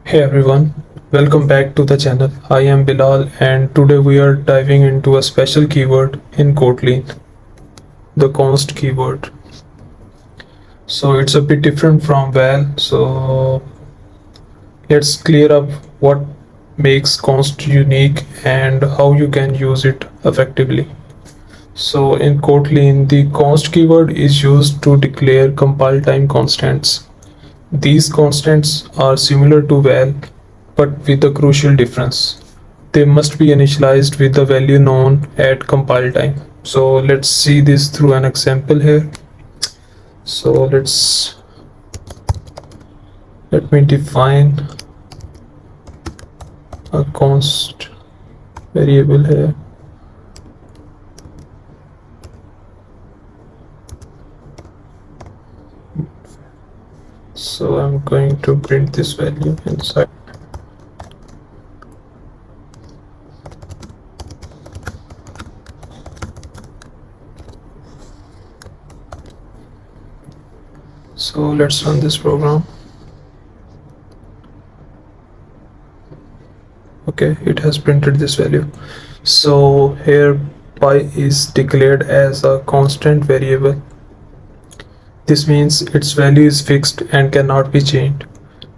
Hey everyone, welcome back to the channel. I am Bilal and today we are diving into a special keyword in Kotlin, the const keyword. So it's a bit different from val. So let's clear up what makes const unique and how you can use it effectively. So in Kotlin, the const keyword is used to declare compile time constants. These constants are similar to val but with a crucial difference. They must be initialized with the value known at compile time. So let's see this through an example here. So let me define a const variable here. So I'm going to print this value inside. So let's run this program. Okay, it has printed this value. So here pi is declared as a constant variable. This means its value is fixed and cannot be changed.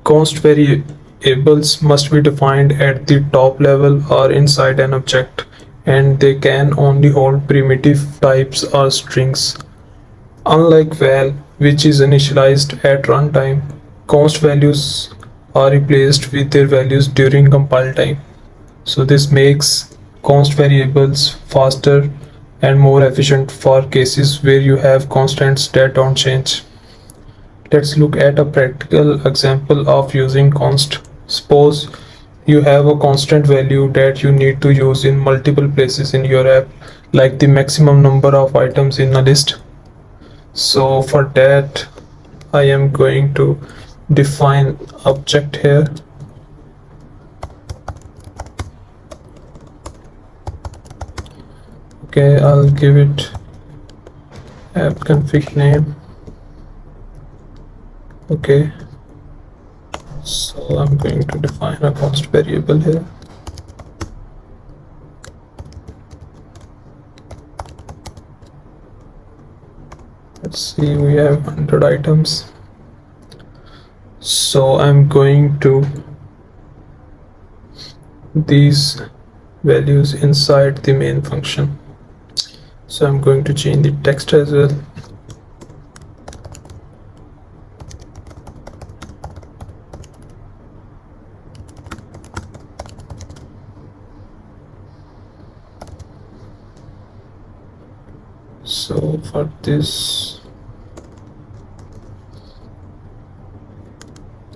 Const variables must be defined at the top level or inside an object, and they can only hold primitive types or strings. Unlike val, which is initialized at runtime, const values are replaced with their values during compile time. So this makes const variables faster and more efficient for cases where you have constants that don't change. Let's look at a practical example of using const. Suppose you have a constant value that you need to use in multiple places in your app, like the maximum number of items in a list. So for that, I am going to define object here. Okay, I'll give it app config name. Okay, so I'm going to define a const variable here. Let's see, we have 100 items. So I'm going to these values inside the main function. So I'm going to change the text as well. So for this,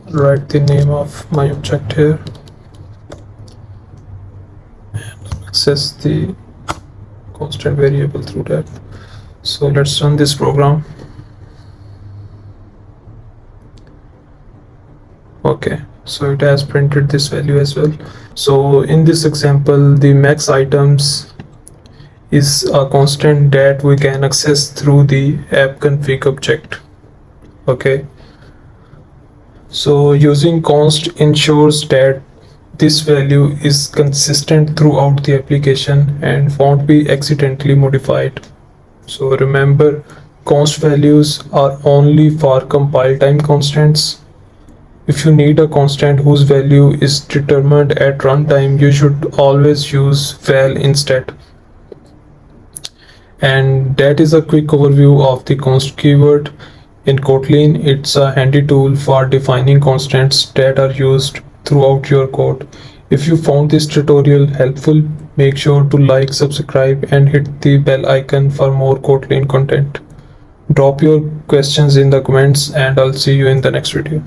write the name of my object here and access the constant variable through that. So let's run this program. Okay, so it has printed this value as well. So in this example, the max items is a constant that we can access through the app config object. Okay, so using const ensures that this value is consistent throughout the application and won't be accidentally modified. So remember, const values are only for compile time constants. If you need a constant whose value is determined at runtime, you should always use val instead. And that is a quick overview of the const keyword. In Kotlin, it's a handy tool for defining constants that are used throughout your code. If you found this tutorial helpful, make sure to like, subscribe, and hit the bell icon for more Kotlin content. Drop your questions in the comments, and I'll see you in the next video.